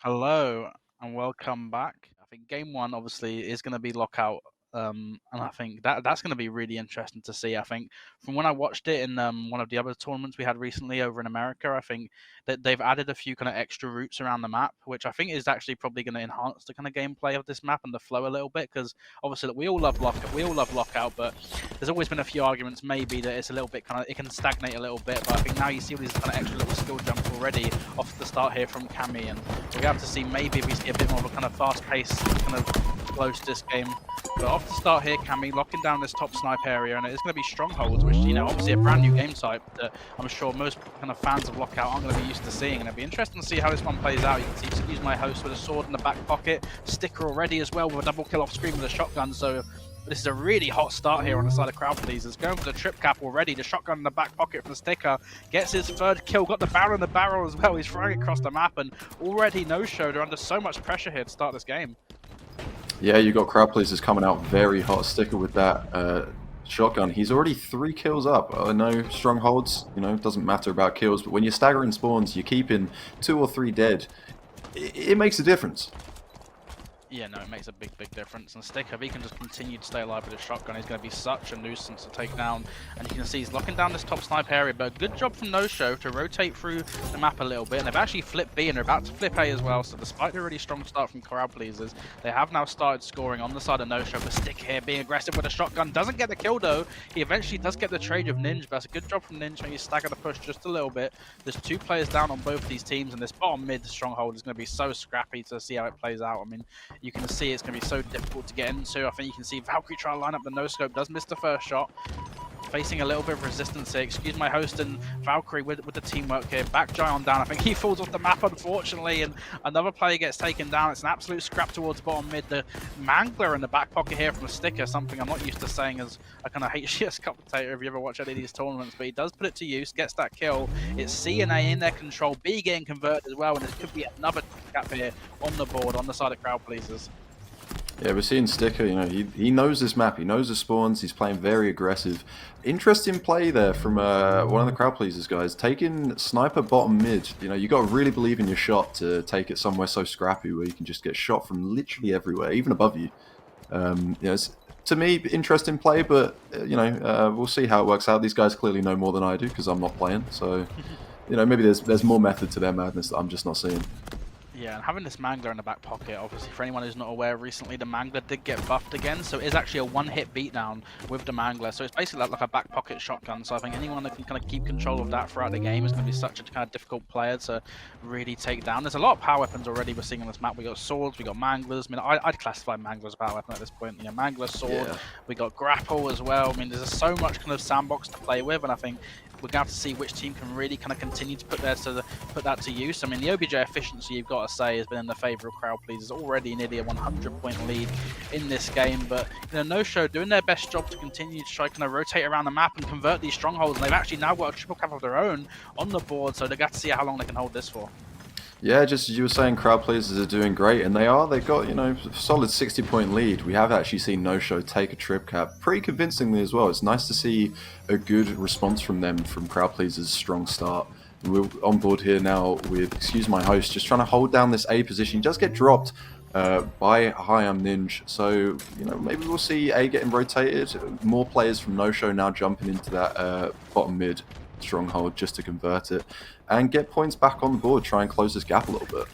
Hello and welcome back. I think game one obviously is going to be lockout, and I think that's going to be really interesting to see. I think from when I watched it in one of the other tournaments we had recently over in America, I think that they've added a few kind of extra routes around the map, which I think is actually probably going to enhance the kind of gameplay of this map and the flow a little bit. Because obviously we all love lockout, but there's always been a few arguments maybe that it's a little bit kind of it can stagnate a little bit. But I think now you see all these kind of extra little skill jumps already off the start here from Cammy, and we have to see maybe if we see a bit more of a kind of fast-paced, kind of close this game. But off the start here, Cammy locking down this top snipe area, and it's going to be strongholds, which obviously a brand new game type that I'm sure most kind of fans of lockout aren't going to be used to seeing, and it'll be interesting to see how this one plays out. You can see Excuse My Host with a sword in the back pocket, Sticker already as well with a double kill off screen with a shotgun. So this is a really hot start here on the side of Crowd Pleasers. Going for the trip cap already. The shotgun in the back pocket from the Sticker. Gets his third kill. Got the barrel in the barrel as well. He's throwing it across the map and already no-showed. They're under so much pressure here to start this game. Yeah, you got Crowd Pleasers coming out very hot. Sticker with that shotgun. He's already 3 kills up. I know strongholds, it doesn't matter about kills, but when you're staggering spawns, you're keeping 2 or 3 dead. It makes a difference. Yeah, no, it makes a big difference. And Sticker, if he can just continue to stay alive with his shotgun, he's going to be such a nuisance to take down. And you can see he's locking down this top snipe area, but a good job from No Show to rotate through the map a little bit. And they've actually flipped B, and they're about to flip A as well. So despite the really strong start from Crowd Pleasers, they have now started scoring on the side of No Show. But Stick here being aggressive with a shotgun. Doesn't get the kill, though. He eventually does get the trade of Ninja, but that's a good job from Ninja. He's staggered the push just a little bit. There's 2 players down on both of these teams, and this bottom mid stronghold is going to be so scrappy to see how it plays out. I mean, you can see it's going to be so difficult to get into. I think you can see Valkyrie try to line up the no-scope, does miss the first shot. Facing a little bit of resistance here. Excuse My Host and Valkyrie with the teamwork here. Back Gion down. I think he falls off the map, unfortunately, and another player gets taken down. It's an absolute scrap towards bottom mid. The Mangler in the back pocket here from a Sticker, something I'm not used to saying as a kind of HCS commentator if you ever watch any of these tournaments, but he does put it to use, gets that kill. It's C and A in their control, B getting converted as well, and it could be another gap here on the board on the side of Crowd Pleasers. Yeah, we're seeing Sticker, he knows this map, he knows the spawns, he's playing very aggressive. Interesting play there from one of the Crowd Pleasers guys, taking Sniper bottom mid. You got to really believe in your shot to take it somewhere so scrappy where you can just get shot from literally everywhere, even above you. It's, to me, interesting play, but, we'll see how it works out. These guys clearly know more than I do because I'm not playing, so, maybe there's more method to their madness that I'm just not seeing. Yeah, and having this Mangler in the back pocket, obviously for anyone who's not aware, recently the Mangler did get buffed again, so it is actually a one-hit beatdown with the Mangler, so it's basically like a back pocket shotgun, so I think anyone that can kind of keep control of that throughout the game is going to be such a kind of difficult player to really take down. There's a lot of power weapons already we're seeing on this map. We got swords, we got Manglers. I mean, I'd classify Mangler as a power weapon at this point. Mangler, sword, yeah. We got grapple as well. I mean, there's so much kind of sandbox to play with, and I think we're going to have to see which team can really kind of continue to put that to use. I mean, the OBJ efficiency, you've got to say, has been in the favour of Crowd Pleasers. Already nearly a 100-point lead in this game, but No Show doing their best job to continue to try kind of rotate around the map and convert these strongholds. And they've actually now got a triple cap of their own on the board, so they've got to see how long they can hold this for. Yeah, just as you were saying, Crowd Pleasers are doing great, and they are. They've got, a solid 60-point lead. We have actually seen No Show take a trip cap pretty convincingly as well. It's nice to see a good response from them, from Crowd Pleasers' strong start. We're on board here now with Excuse My Host, just trying to hold down this A position. He does get dropped by Hyam Ninja, so, maybe we'll see A getting rotated. More players from No Show now jumping into that bottom mid stronghold just to convert it and get points back on the board, try and close this gap a little bit.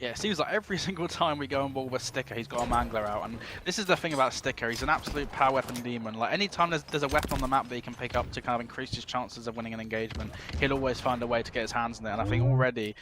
Yeah, it seems like every single time we go on board with Sticker, he's got a Mangler out, and this is the thing about Sticker, he's an absolute power weapon demon. Like, anytime there's a weapon on the map that he can pick up to kind of increase his chances of winning an engagement, he'll always find a way to get his hands in it, and I think already,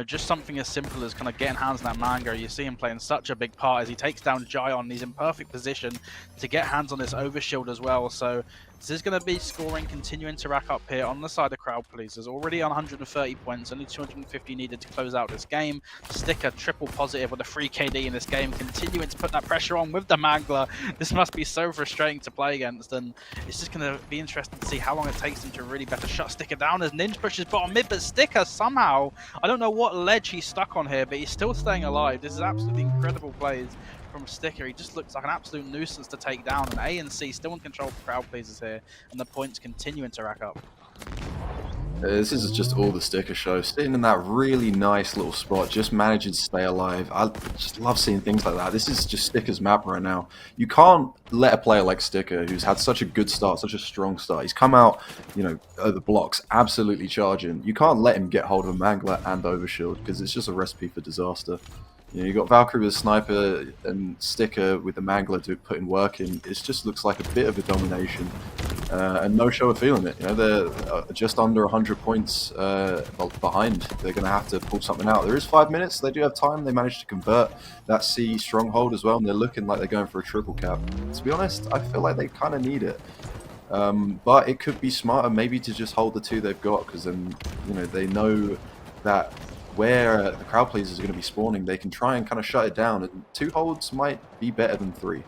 just something as simple as kind of getting hands in that Mangler, you see him playing such a big part as he takes down Gion. He's in perfect position to get hands on this overshield as well, so this is going to be scoring, continuing to rack up here on the side of Crowd Pleasers. Already on 130 points, only 250 needed to close out this game. Sticker triple positive with a free KD in this game, continuing to put that pressure on with the Mangler. This must be so frustrating to play against, and it's just going to be interesting to see how long it takes him to really better shut Sticker down as Ninja pushes bottom mid, but Sticker somehow, I don't know what ledge he's stuck on here, but he's still staying alive. This is absolutely incredible plays from Sticker. He just looks like an absolute nuisance to take down, and A and C still in control of Crowd Pleasers here, and the points continuing to rack up. This is just all the sticker show. Sitting in that really nice little spot, just managing to stay alive. I just love seeing things like that. This is just Sticker's map right now. You can't let a player like Sticker, who's had such a good start, such a strong start. He's come out, at the blocks, absolutely charging. You can't let him get hold of a Mangler and Overshield, because it's just a recipe for disaster. You got Valkyrie with a sniper and Sticker with the Mangler putting work in. It just looks like a bit of a domination. And No Show are feeling it. They're just under 100 points behind. They're going to have to pull something out. There is 5 minutes. They do have time. They managed to convert that C stronghold as well, and they're looking like they're going for a triple cap. To be honest, I feel like they kind of need it. But it could be smarter maybe to just hold the 2 they've got, because then they know that where the crowd pleasers are going to be spawning, they can try and kind of shut it down, and 2 holds might be better than 3.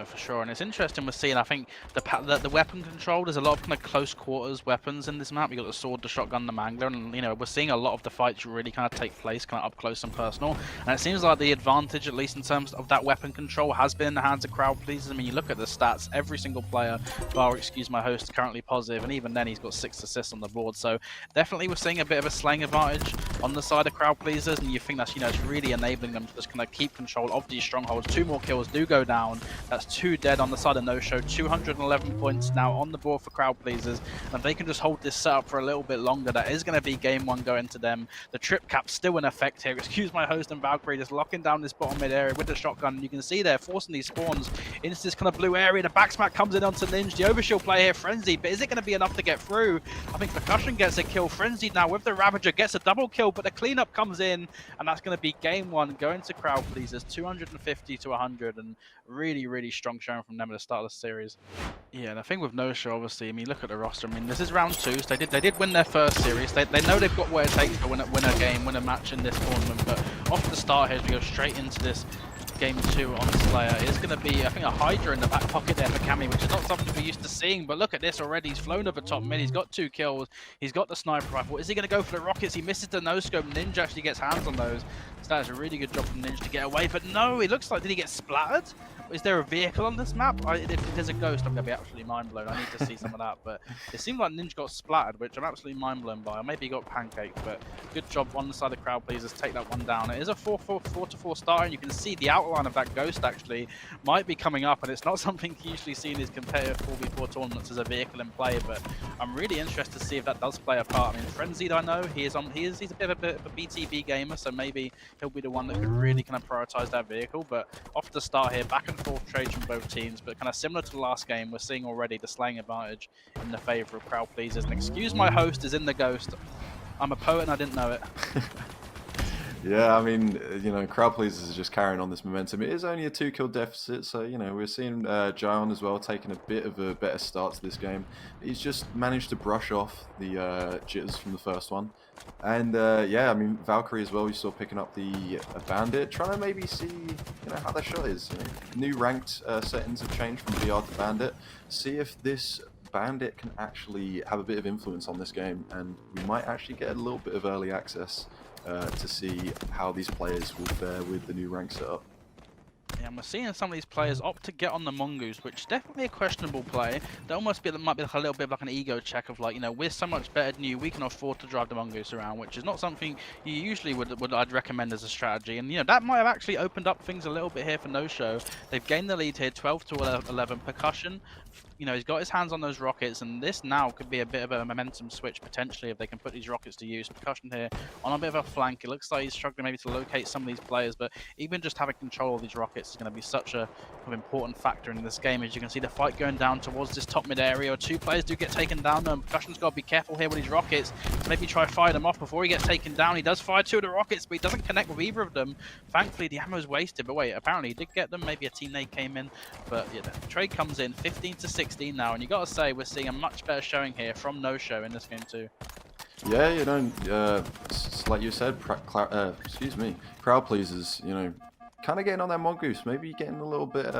For sure. And it's interesting we're seeing, I think, the weapon control, there's a lot of kind of close quarters weapons in this map. You've got the sword, the shotgun, the mangler, and, we're seeing a lot of the fights really kind of take place kind of up close and personal. And it seems like the advantage, at least in terms of that weapon control, has been in the hands of crowd pleasers. I mean, you look at the stats, every single player, bar excuse my host, is currently positive, and even then he's got 6 assists on the board. So definitely we're seeing a bit of a slaying advantage on the side of crowd pleasers, and you think that's, it's really enabling them to just kind of keep control of these strongholds. 2 more kills do go down. That's 2 dead on the side of No Show. 211 points now on the board for crowd pleasers, and if they can just hold this setup for a little bit longer, that is going to be game 1 going to them. The trip cap's still in effect here. Excuse my host and Valkyrie just locking down this bottom mid area with the shotgun. You can see they're forcing these spawns into this kind of blue area. The backsmack comes in onto Ninja. The overshield play here, Frenzy, but is it going to be enough to get through? I think Percussion gets a kill. Frenzy now with the Ravager gets a double kill, but the cleanup comes in, and that's going to be game 1 going to crowd pleasers. 250 to 100, and really, really strong showing from them at the start of the series. Yeah, and I think with No Show, obviously, I mean, look at the roster. I mean, this is round 2, so they did win their first series. They know they've got what it takes to win a game, win a match in this tournament. But off the start here, as we go straight into this game 2 on Slayer, is going to be, I think, a Hydra in the back pocket there for Cammy, which is not something we're used to seeing. But look at this already. He's flown over top mid. He's got 2 kills. He's got the sniper rifle. Is he going to go for the rockets? He misses the no-scope. Ninja actually gets hands on those. So that is a really good job from Ninja to get away. But no, it looks like, did he get splattered? Is there a vehicle on this map? If there's a ghost, I'm going to be absolutely mind blown. I need to see some of that. But it seemed like Ninja got splattered, which I'm absolutely mind blown by. Or maybe he got pancaked. But good job on the side of crowd pleasers. Take that one down. It is a 4-4 start, and you can see the outline of that ghost actually might be coming up. And it's not something you usually see in these competitive 4v4 tournaments as a vehicle in play. But I'm really interested to see if that does play a part. I mean, Frenzied, I know he's a bit of a BTB gamer, so maybe he'll be the one that could really kind of prioritize that vehicle. But off the start here, back and forth trades from both teams, but kind of similar to the last game, we're seeing already the slaying advantage in the favor of crowd pleasers. And excuse my host is in the ghost. I'm a poet and I didn't know it. Yeah, I mean, crowd pleasers is just carrying on this momentum. It is only a 2-kill deficit, so, we're seeing Jion as well taking a bit of a better start to this game. He's just managed to brush off the jitters from the first one. And, yeah, I mean, Valkyrie as well, we saw picking up the Bandit, trying to maybe see, how their shot is. New ranked settings have changed from VR to Bandit. See if this Bandit can actually have a bit of influence on this game, and we might actually get a little bit of early access to see how these players will fare with the new rank setup. Yeah, and we're seeing some of these players opt to get on the Mongoose, which is definitely a questionable play. That almost might be like a little bit of like an ego check of like, we're so much better than you, we can afford to drive the Mongoose around, which is not something you usually I'd recommend as a strategy. And that might have actually opened up things a little bit here for No Show. They've gained the lead here, 12 to 11. Percussion, he's got his hands on those rockets, and this now could be a bit of a momentum switch potentially if they can put these rockets to use. Percussion here on a bit of a flank. It looks like he's struggling maybe to locate some of these players, but even just having control of these rockets is going to be such a important factor in this game. As you can see, the fight going down towards this top mid area. 2 players do get taken down, and Percussion's got to be careful here with his rockets. Maybe try to fire them off before he gets taken down. He does fire 2 of the rockets, but he doesn't connect with either of them. Thankfully, the ammo's wasted, but wait, apparently he did get them. Maybe a teammate came in, but yeah, the trade comes in 15 to 16 now, and you got to say we're seeing a much better showing here from No Show in this game too. Yeah, like you said, crowd pleasers, kind of getting on that Mongoose, maybe getting a little bit,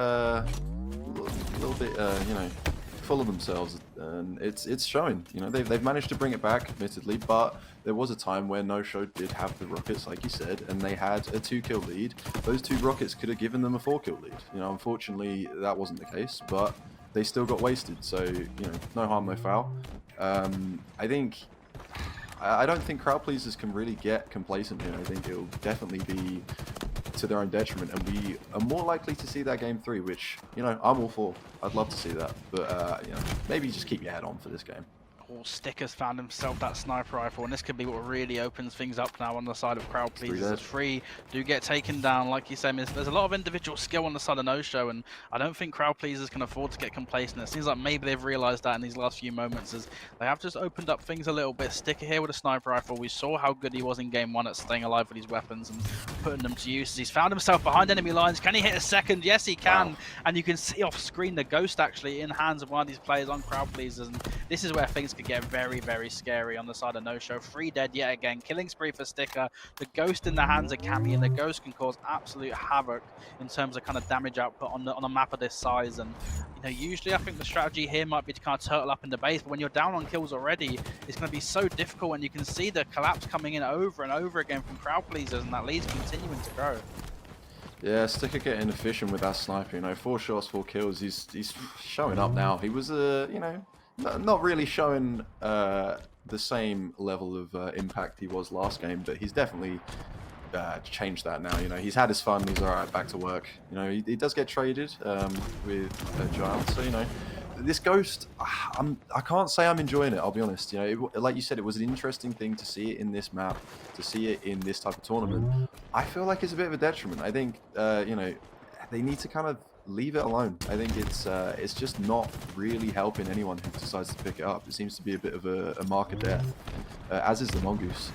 full of themselves, and it's showing. They've managed to bring it back, admittedly, but there was a time where No Show did have the rockets, like you said, and they had a 2-kill lead. Those 2 rockets could have given them a 4-kill lead. Unfortunately, that wasn't the case, but they still got wasted. So no harm, no foul. I think I don't think crowd pleasers can really get complacent here. I think it'll definitely be to their own detriment, and we are more likely to see that game 3, which, you know, I'm all for. I'd love to see that, but you know, maybe just keep your head on for this game. Sticker's found himself that sniper rifle, and this could be what really opens things up now on the side of crowd pleasers. As Free do get taken down, like you said, there's a lot of individual skill on the side of No Show, and I don't think crowd pleasers can afford to get complacent. It seems like maybe they've realized that in these last few moments, as they have just opened up things a little bit. Sticker here with a sniper rifle. We saw how good he was in game 1 at staying alive with his weapons and putting them to use. He's found himself behind enemy lines. Can he hit a second? Yes, he can. Wow. And you can see off screen the ghost actually in hands of one of these players on crowd pleasers, and this is where things could get very, very scary on the side of No Show. 3 dead yet again. Killing spree for Sticker. The ghost in the hands of Cammy, and the ghost can cause absolute havoc in terms of kind of damage output on a map of this size. And you know, usually I think the strategy here might be to kind of turtle up in the base, but when you're down on kills already, it's going to be so difficult, and you can see the collapse coming in over and over again from crowd pleasers, and that lead's continuing to grow. Yeah, Sticker getting efficient with that sniper. You know, 4 shots, 4 kills. He's showing up now. He was you know, not really showing the same level of impact he was last game, but he's definitely changed that now. You know, he's had his fun. He's all right, back to work. You know, he does get traded with Giant, so you know, this Ghost, I can't say I'm enjoying it. I'll be honest. You know, like you said, it was an interesting thing to see it in this map, to see it in this type of tournament. I feel like it's a bit of a detriment. I think you know, they need to kind of leave it alone. I think it's just not really helping anyone who decides to pick it up. It seems to be a bit of a mark of death, as is the Mongoose,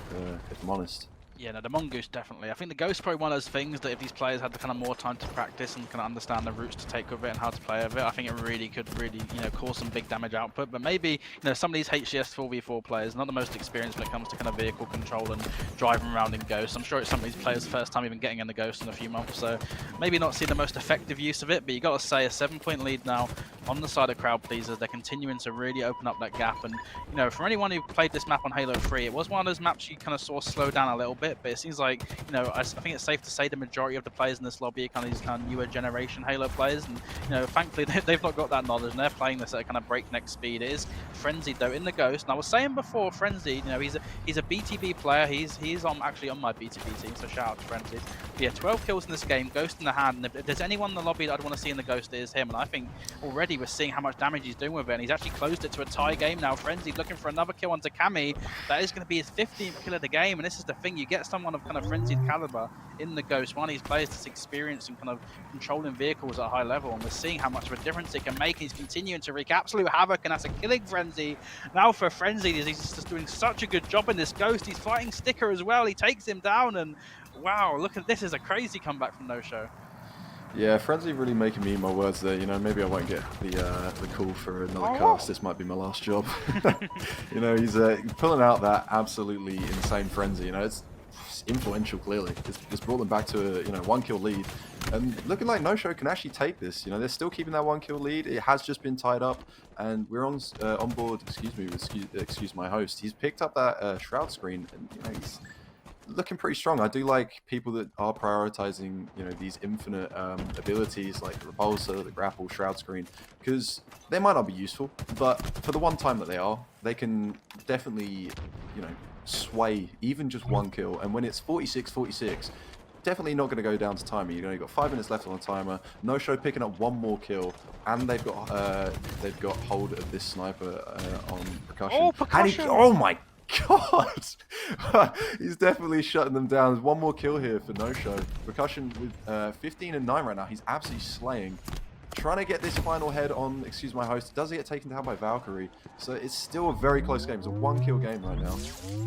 if I'm honest. Yeah, no, the Mongoose definitely. I think the Ghost is probably one of those things that if these players had the kind of more time to practice and kind of understand the routes to take with it and how to play with it, I think it really could you know, cause some big damage output. But maybe, you know, some of these HCS 4v4 players, not the most experienced when it comes to kind of vehicle control and driving around in Ghost. I'm sure it's some of these players' first time even getting in the Ghost in a few months, so maybe not see the most effective use of it. But you got to say, a 7-point lead now on the side of crowd pleasers. They're continuing to really open up that gap, and you know, for anyone who played this map on Halo 3, it was one of those maps you kind of saw slow down a little bit. But it seems like, you know, I think it's safe to say the majority of the players in this lobby are kind of these kind of newer generation Halo players, and you know, thankfully they've not got that knowledge and they're playing this at a kind of breakneck speed. It is Frenzied though in the Ghost, and I was saying before, Frenzied, you know, he's a BTB player. He's actually on my BTB team, so shout out to Frenzied. But yeah, 12 kills in this game, Ghost in the hand, and if there's anyone in the lobby that I'd want to see in the Ghost, it is him. And I think already we're seeing how much damage he's doing with it, and he's actually closed it to a tie game now. Frenzied looking for another kill onto Cammy. That is going to be his 15th kill of the game, and this is the thing, you get someone of kind of Frenzied caliber in the Ghost, one of these players that's experienced in kind of controlling vehicles at a high level, and we're seeing how much of a difference it can make. He's continuing to wreak absolute havoc, and that's a killing frenzy. Now for Frenzy, he's just doing such a good job in this Ghost. He's fighting Sticker as well. He takes him down, and wow, look at this. Is a crazy comeback from No Show. Yeah, Frenzy really making me eat my words there. You know, maybe I won't get the call for another cast. This might be my last job. You know, he's pulling out that absolutely insane Frenzy. You know, it's influential clearly. It's brought them back to a, you know, 1 kill lead, and looking like No Show can actually take this. You know, they're still keeping that 1 kill lead. It has just been tied up, and we're on board. Excuse my host. He's picked up that shroud screen, and you know, he's looking pretty strong. I do like people that are prioritizing, you know, these infinite abilities like the repulsor, the grapple, shroud screen, because they might not be useful, but for the one time that they are, they can definitely, you know, sway even just 1 kill. And when it's 46-46, definitely not going to go down to timer. You know, you've got 5 minutes left on the timer. No Show picking up 1 more kill, and they've got hold of this sniper on Percussion. Oh, Percussion! Oh my God! He's definitely shutting them down. There's 1 more kill here for No Show. Percussion with 15 and 9 right now. He's absolutely slaying. Trying to get this final head on, excuse my host, does get taken down by Valkyrie. So it's still a very close game. It's a 1 kill game right now.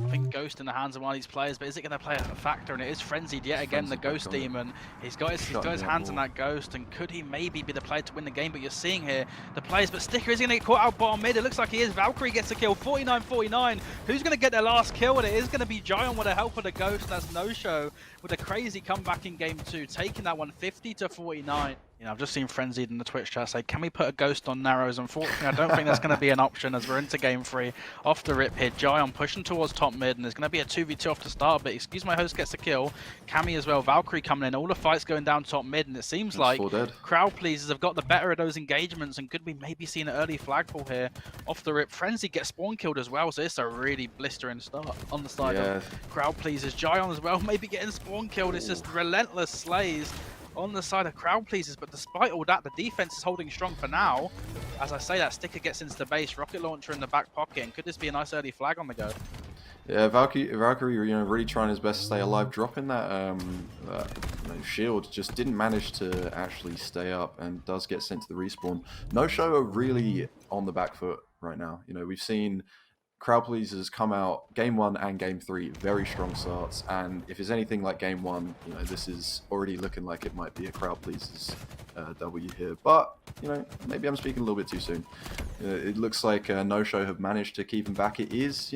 I think Ghost in the hands of one of these players, but is it going to play a factor? And it is Frenzied yet again, the Ghost Demon. He's got his hands on that Ghost, and could he maybe be the player to win the game? But you're seeing here the players, but Sticker is going to get caught out bottom mid. It looks like he is. Valkyrie gets a kill, 49-49. Who's going to get their last kill? And it is going to be Giant with the help of the Ghost. That's No Show with a crazy comeback in game 2, taking that one 50-49. You know, I've just seen Frenzied in the Twitch chat say, can we put a ghost on Narrows? Unfortunately, I don't think that's going to be an option as we're into game 3. Off the rip here, Gion pushing towards top mid, and there's going to be a 2v2 off the start, but Excuse My Host gets the kill. Cammy as well, Valkyrie coming in, all the fights going down top mid, and it seems like crowd pleasers have got the better of those engagements, and could we maybe see an early flagpole here off the rip. Frenzy gets spawn killed as well, so it's a really blistering start on the side of crowd pleasers. Gion as well, maybe getting spawn killed. It's just relentless slays on the side of crowd pleasers, but despite all that, the defense is holding strong for now. As I say, that sticker gets into the base, rocket launcher in the back pocket, and could this be a nice early flag on the go? Yeah, Valkyrie, really trying his best to stay alive, dropping that shield, just didn't manage to actually stay up, and does get sent to the respawn. No Show are really on the back foot right now. We've seen crowd pleasers come out game 1 and game 3 very strong starts, and if it's anything like game 1, this is already looking like it might be a crowd pleasers W here. But maybe I'm speaking a little bit too soon. It looks like No Show have managed to keep him back. It is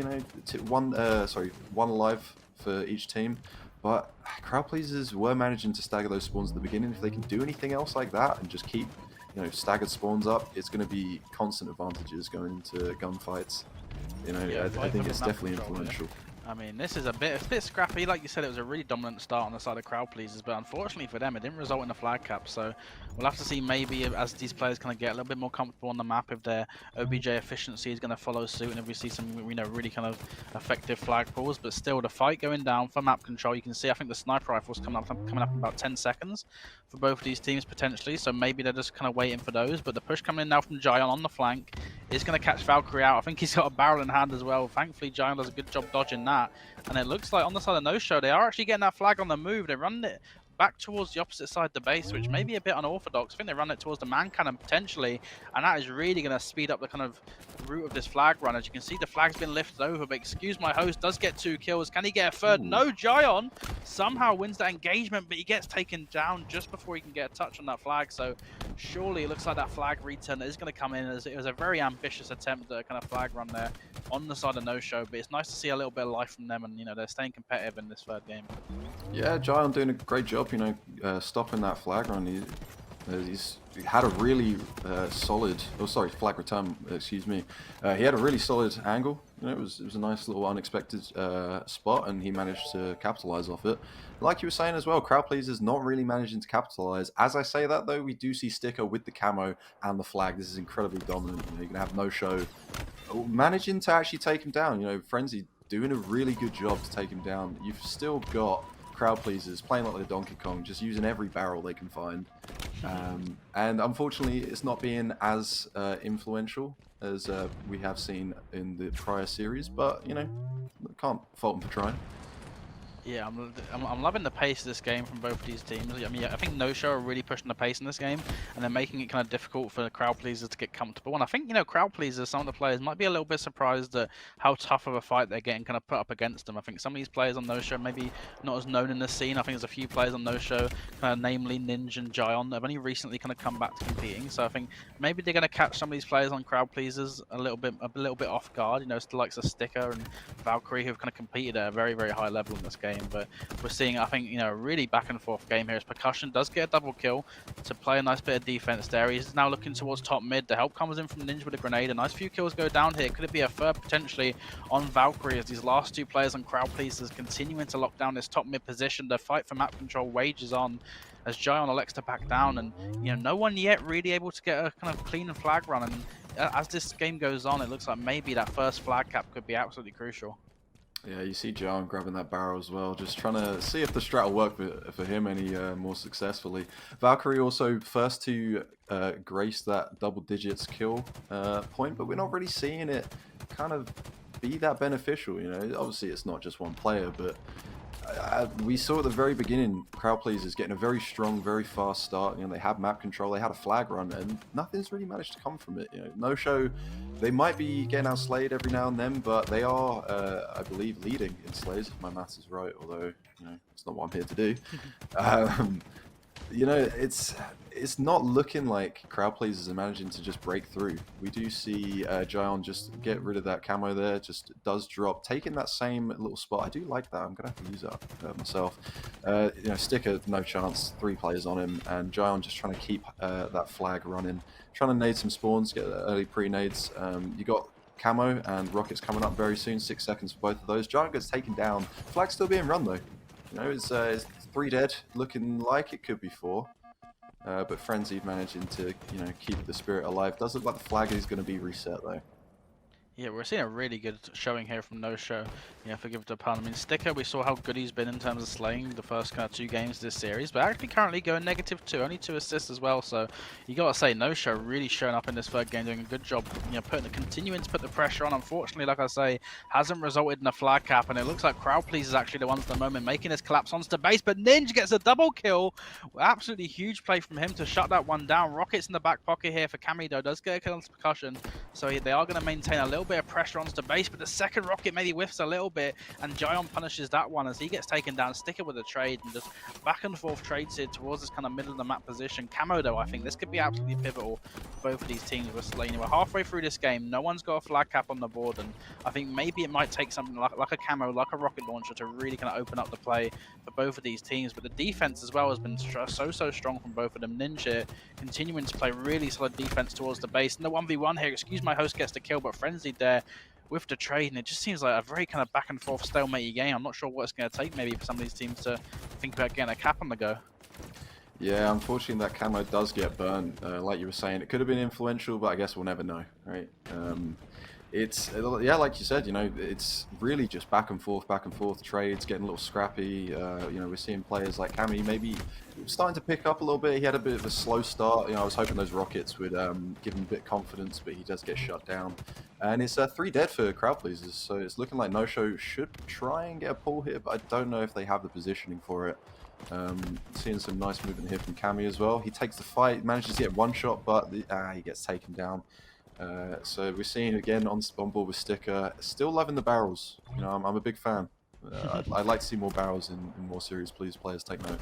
one alive for each team, but crowd pleasers were managing to stagger those spawns at the beginning. If they can do anything else like that and just keep staggered spawns up, it's going to be constant advantages going into gunfights. I think it's definitely influential. I mean, this is a bit scrappy. Like you said, it was a really dominant start on the side of crowd pleasers, but unfortunately for them, it didn't result in a flag cap. So we'll have to see maybe as these players kind of get a little bit more comfortable on the map, if their OBJ efficiency is going to follow suit, and if we see some really kind of effective flag pulls. But still, the fight going down for map control. You can see, I think the sniper rifles coming up in about 10 seconds for both of these teams potentially. So maybe they're just kind of waiting for those. But the push coming in now from Gion on the flank is going to catch Valkyrie out. I think he's got a barrel in hand as well. Thankfully, Gion does a good job dodging that. And it looks like on the side of No Show, they are actually getting that flag on the move. They're running it back towards the opposite side of the base, which may be a bit unorthodox. I think they run it towards the man cannon potentially, and that is really going to speed up the kind of route of this flag run. As you can see, the flag's been lifted over, but Excuse My Host does get 2 kills. Can he get a third? No, Gion somehow wins that engagement, but he gets taken down just before he can get a touch on that flag. So surely it looks like that flag return is going to come in, as it was a very ambitious attempt at a kind of flag run there on the side of No Show. But it's nice to see a little bit of life from them, and they're staying competitive in this third game. Yeah, Gion doing a great job, stopping that flag run. He's had a really solid, flag return, excuse me. He had a really solid angle. It was a nice little unexpected spot, and he managed to capitalize off it. Like you were saying as well, crowd pleasers not really managing to capitalize. As I say that though, we do see Sticker with the camo and the flag. This is incredibly dominant. You're gonna have No Show managing to actually take him down. Frenzy doing a really good job to take him down. You've still got crowd pleasers playing like the Donkey Kong, just using every barrel they can find, and unfortunately it's not being as influential as we have seen in the prior series, but can't fault them for trying. Yeah, I'm loving the pace of this game from both of these teams. I mean, I think No Show are really pushing the pace in this game, and they're making it kind of difficult for the crowd pleasers to get comfortable. And I think, crowd pleasers, some of the players might be a little bit surprised at how tough of a fight they're getting kind of put up against them. I think some of these players on No Show maybe not as known in the scene. I think there's a few players on No Show, namely Ninja and Gion, have only recently kind of come back to competing. So I think maybe they're going to catch some of these players on crowd pleasers a little bit off guard. The likes of Sticker and Valkyrie, who've kind of competed at a very, very high level in this game. But we're seeing, I think, a really back and forth game here, as Percussion does get a double kill to play a nice bit of defense there. He's now looking towards top mid. The help comes in from Ninja with a grenade. A nice few kills go down here. Could it be a third potentially on Valkyrie, as these last 2 players on crowd pleasers continuing to lock down this top mid position? The fight for map control wages on, as Gion elects to back down, and no one yet really able to get a kind of clean flag run. And as this game goes on, it looks like maybe that first flag cap could be absolutely crucial. Yeah, you see Gion grabbing that barrel as well, just trying to see if the strat will work for him any more successfully. Valkyrie also first to grace that double digits kill point, but we're not really seeing it kind of be that beneficial. Obviously it's not just one player, but we saw at the very beginning crowd pleasers getting a very strong, very fast start. They had map control, they had a flag run, and nothing's really managed to come from it. No Show, they might be getting out slayed every now and then, but they are, I believe, leading in slays, if my maths is right, although it's not what I'm here to do. You know, it's not looking like crowd pleasers are managing to just break through. We do see Jion just get rid of that camo there, just does drop, taking that same little spot. I do like that. I'm gonna have to use that myself. You know, Sticker, no chance. 3 players on him, and Jion just trying to keep that flag running, trying to nade some spawns, get early pre-nades. You got camo and rockets coming up very soon. 6 seconds for both of those. Giant gets taken down. Flag's still being run though. You know, it's 3 dead, looking like it could be 4. But Frenzy managing to, you know, keep the spirit alive. Does look like the flag is going to be reset though. Yeah, we're seeing a really good showing here from No Show. Yeah, forgive the pun. I mean, Sticker, we saw how good he's been in terms of slaying the first kind of 2 games of this series, but actually currently going -2, only 2 assists as well. So you gotta say, No Show really showing up in this 3rd game, doing a good job, you know, continuing to put the pressure on. Unfortunately, like I say, hasn't resulted in a flag cap, and it looks like Crowd Please is actually the ones at the moment making this collapse onto base. But Ninja gets a double kill. Absolutely huge play from him to shut that one down. Rockets in the back pocket here for Camido, does get a kill on percussion, so they are going to maintain a little bit of pressure onto the base, but the second rocket maybe whiffs a little bit, and Jion punishes that one as he gets taken down. Sticker with a trade, and just back and forth trades here towards this kind of middle of the map position. Camo though, I think this could be absolutely pivotal for both of these teams. We're halfway through this game, no one's got a flag cap on the board, and I think maybe it might take something like a camo, like a rocket launcher to really kind of open up the play for both of these teams. But the defense as well has been so strong from both of them. Ninja continuing to play really solid defense towards the base, and the 1v1 here, excuse my host, gets the kill, but Frenzied there with the trade, and it just seems like a very kind of back and forth stalemate game. I'm not sure what it's going to take maybe for some of these teams to think about getting a cap on the go. Yeah, unfortunately that camo does get burned. Like you were saying, it could have been influential, but I guess we'll never know, right? Yeah, like you said, you know, it's really just back and forth trades, getting a little scrappy. You know, we're seeing players like Cammy maybe starting to pick up a little bit. He had a bit of a slow start. You know, I was hoping those rockets would give him a bit of confidence, but he does get shut down. And it's 3 dead for crowd pleasers, so it's looking like No Show should try and get a pull here, but I don't know if they have the positioning for it. Seeing some nice movement here from Cammy as well. He takes the fight, manages to get 1 shot, but he gets taken down. So we're seeing again on board with Sticker, still loving the barrels. You know, I'm a big fan. I'd like to see more barrels in more series. Please, players, take note.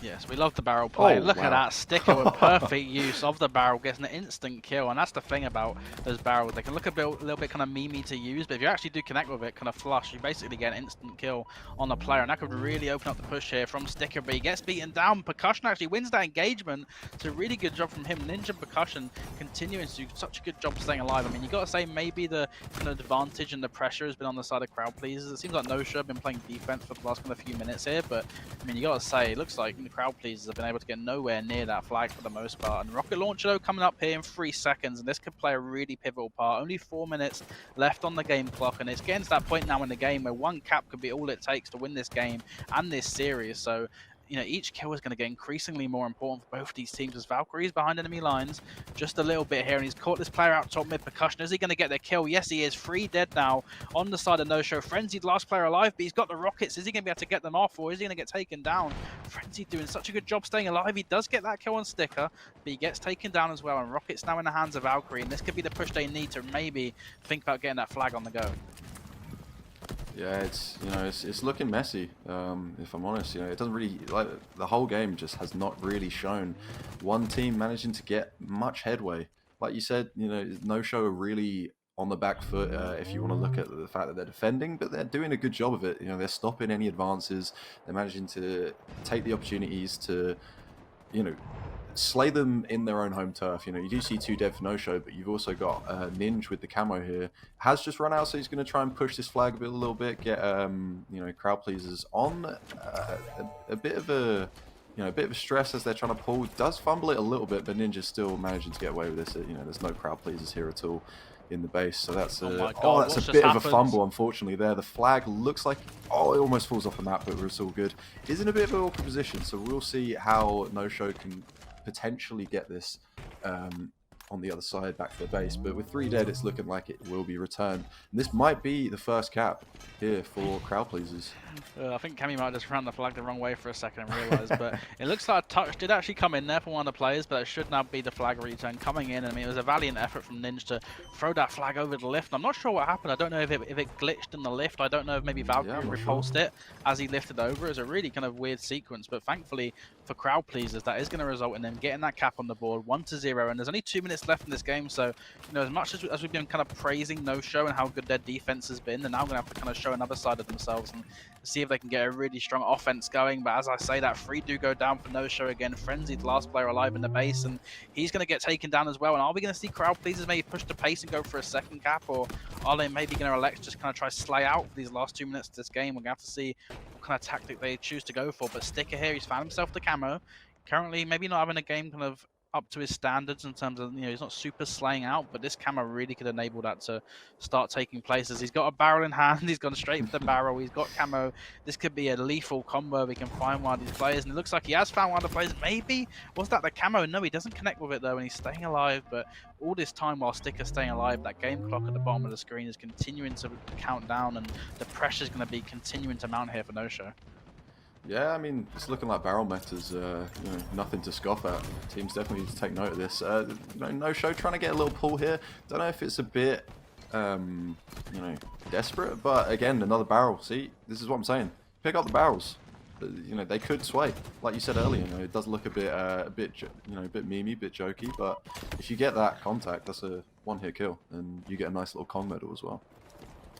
Yes, we love the barrel play. Oh, Look wow. at that Sticker with perfect use of the barrel, getting an instant kill, and that's the thing about those barrels. They can look a little bit kind of memey to use, but if you actually do connect with it, kind of flush, you basically get an instant kill on the player, and that could really open up the push here from Sticker, but he gets beaten down. Percussion actually wins that engagement. It's a really good job from him. Ninja Percussion continuing to do such a good job staying alive. I mean, you got to say maybe the kind of advantage and the pressure has been on the side of crowd pleasers. It seems like No Show have been playing defense for the last kind of few minutes here, but I mean, you got to say it looks like the crowd pleasers have been able to get nowhere near that flag for the most part. And rocket launcher though coming up here in 3 seconds, and this could play a really pivotal part. Only 4 minutes left on the game clock, and it's getting to that point now in the game where 1 cap could be all it takes to win this game and this series. So you know, each kill is going to get increasingly more important for both these teams as Valkyrie's behind enemy lines just a little bit here, and he's caught this player out top mid. Percussion, is he going to get the kill? Yes, he is. 3 dead now on the side of No Show. Frenzied last player alive, but he's got the rockets. Is he going to be able to get them off, or is he going to get taken down? Frenzied doing such a good job staying alive. He does get that kill on Sticker, but he gets taken down as well, and rockets now in the hands of Valkyrie, and this could be the push they need to maybe think about getting that flag on the go. Yeah, it's, you know, it's looking messy. If I'm honest, you know, it doesn't really, like, the whole game just has not really shown one team managing to get much headway. Like you said, you know, No Show are really on the back foot if you want to look at the fact that they're defending, but they're doing a good job of it. You know, they're stopping any advances. They're managing to take the opportunities to, you know, slay them in their own home turf. You know, you do see 2 dead for No Show, but you've also got Ninja with the camo here. Has just run out, so he's going to try and push this flag a little bit, get you know, crowd pleasers on a bit of a, you know, a bit of a stress as they're trying to pull. Does fumble it a little bit, but Ninja's still managing to get away with this. You know, there's no crowd pleasers here at all in the base, so that's that's a bit of a fumble, unfortunately. There, the flag looks like it almost falls off the map, but it's all good. He's in a bit of an awkward position, so we'll see how No Show can potentially get this on the other side back to the base, but with 3 dead, it's looking like it will be returned. And this might be the first cap here for crowd pleasers. I think Cammy might just ran the flag the wrong way for a second and realised, but it looks like a touch did actually come in there for one of the players, but it should now be the flag return coming in. I mean, it was a valiant effort from Ninja to throw that flag over the lift. I'm not sure what happened. I don't know if it glitched in the lift. I don't know if maybe Valkyrie repulsed it as he lifted over. It was a really kind of weird sequence, but thankfully for crowd pleasers, that is going to result in them getting that cap on the board, 1-0, and there's only 2 minutes left in this game, so as much as we've been kind of praising No Show and how good their defense has been, they're now going to have to kind of show another side of themselves and see if they can get a really strong offense going. But as I say, that 3 do go down for No Show again. Frenzy's last player alive in the base, and he's going to get taken down as well. And are we going to see crowd pleasers maybe push the pace and go for a second cap, or are they maybe going to elect just kind of try slay out for these last 2 minutes of this game? We're going to have to see what kind of tactic they choose to go for. But Sticker here, he's found himself the camo. Currently, maybe not having a game kind of up to his standards in terms of, he's not super slaying out, but this camo really could enable that to start taking place. As he's got a barrel in hand, he's gone straight for the barrel, he's got camo. This could be a lethal combo if he can find one of these players, and it looks like he has found one of the players. Maybe was that the camo? No, he doesn't connect with it though, and he's staying alive. But all this time while Sticker's staying alive, that game clock at the bottom of the screen is continuing to count down, and the pressure's going to be continuing to mount here for No Show. Yeah, I mean, it's looking like barrel meta's nothing to scoff at. Teams definitely need to take note of this. No Show trying to get a little pull here. Don't know if it's a bit, desperate, but again, another barrel. See, this is what I'm saying. Pick up the barrels. They could sway, like you said earlier. It does look a bit memey, a bit jokey, but if you get that contact, that's a one-hit kill, and you get a nice little Kong medal as well.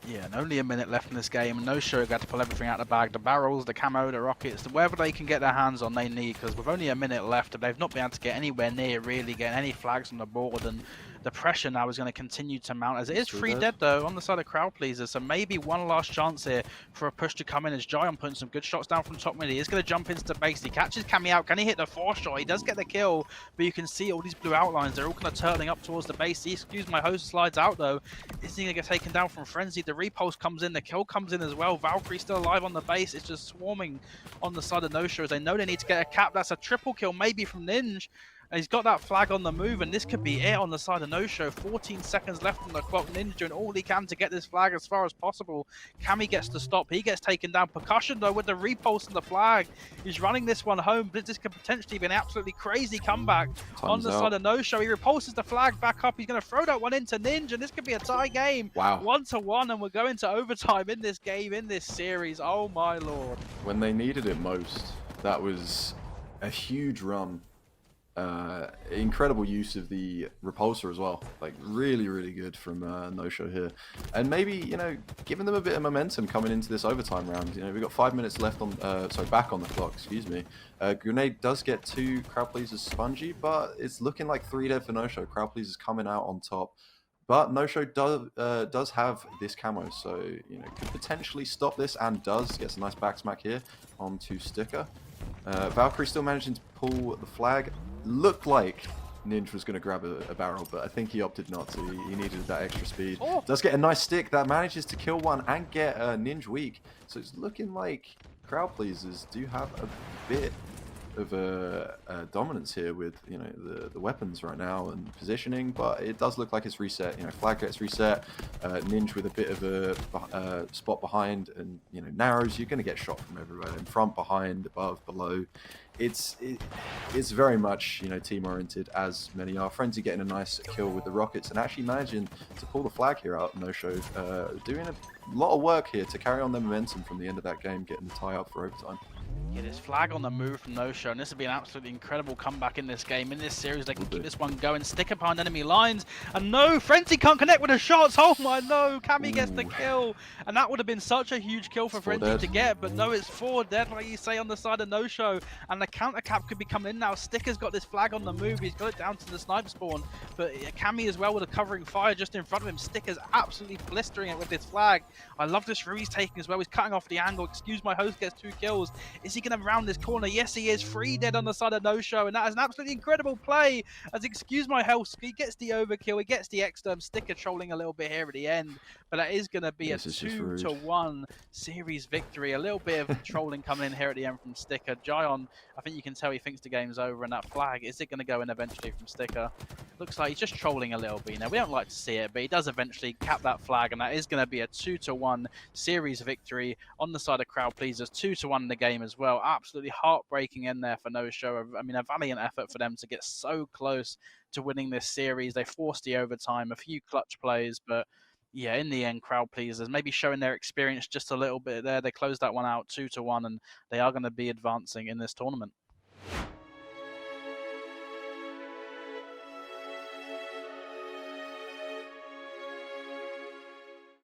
Yeah, and only a minute left in this game, and No Show got to pull everything out of the bag. The barrels, the camo, the rockets, whatever they can get their hands on, they need, because with only a minute left, they've not been able to get anywhere near really getting any flags on the board, and the pressure now is going to continue to mount, as it is 3 dead though on the side of crowd pleasers, so maybe one last chance here for a push to come in, as Giant putting some good shots down from top mid. He is going to jump into the base, he catches Cammy out, can he hit the 4 shot? He does get the kill, but you can see all these blue outlines, they're all kind of turning up towards the base. Excuse my host slides out though, is he going to get taken down from Frenzy? The repulse comes in, the kill comes in as well. Valkyrie still alive on the base, it's just swarming on the side of No Show, as they know they need to get a cap. That's a triple kill maybe from Ninja. He's got that flag on the move, and this could be it on the side of No Show. 14 seconds left on the clock. Ninja doing all he can to get this flag as far as possible. Cammy gets to stop. He gets taken down. Percussion, though, with the repulse and the flag. He's running this one home, but this could potentially be an absolutely crazy comeback on the side of No Show. He repulses the flag back up. He's going to throw that one into Ninja, and this could be a tie game. Wow. 1-1, and we're going to overtime in this game, in this series. Oh, my Lord. When they needed it most, that was a huge run. Incredible use of the repulsor as well, like really, really good from No Show here, and maybe giving them a bit of momentum coming into this overtime round. We've got 5 minutes left on, back on the clock. Excuse me. Grenade does get 2 crowd pleasers spongy, but it's looking like 3 dead for No Show. Crowd pleasers coming out on top, but No Show does have this camo, so could potentially stop this, and does gets a nice back smack here onto Sticker. Valkyrie still managing to pull the flag. Looked like Ninja was going to grab a barrel, but I think he opted not to. He needed that extra speed. Oh. Does get a nice stick that manages to kill one and get Ninja weak. So it's looking like crowd pleasers do have a bit of a dominance here with the weapons right now and positioning, but it does look like it's reset. Flag gets reset. Ninja with a bit of a spot behind, and narrows. You're going to get shot from everywhere, in front, behind, above, below. It's very much team oriented, as many are. Frenzy getting a nice kill with the rockets and actually managing to pull the flag here out. No Show doing a lot of work here to carry on their momentum from the end of that game, getting the tie up for overtime. Yeah, this flag on the move from No Show, and this would be an absolutely incredible comeback in this game. In this series, they can keep this one going, stick behind enemy lines, and no, Frenzy can't connect with the shots. Oh my, no, Cammy gets the kill, and that would have been such a huge kill for Frenzy to get, but no, it's 4 dead, like you say, on the side of No Show, and the counter cap could be coming in now. Sticker's got this flag on the move, he's got it down to the sniper spawn, but Cammy as well with a covering fire just in front of him. Sticker's absolutely blistering it with this flag. I love this route he's taking as well, he's cutting off the angle. Excuse my host gets 2 kills. Is he going to round this corner? Yes, he is. 3 dead on the side of No Show, and that is an absolutely incredible play. As excuse my health, he gets the overkill, he gets the exterm. Sticker trolling a little bit here at the end, but that is going to be a This is just rude. 2-1 series victory. A little bit of trolling coming in here at the end from Sticker. Gion, I think you can tell he thinks the game's over, and that flag, is it going to go in eventually from Sticker? Looks like he's just trolling a little bit. Now, we don't like to see it, but he does eventually cap that flag, and that is going to be a 2-1 series victory on the side of Crowd Pleasers. 2-1 in the game as well. Absolutely heartbreaking in there for No Show. I mean, a valiant effort for them to get so close to winning this series. They forced the overtime, a few clutch plays, but yeah, in the end, Crowd Pleasers maybe showing their experience just a little bit there. They closed that one out 2-1, and they are going to be advancing in this tournament.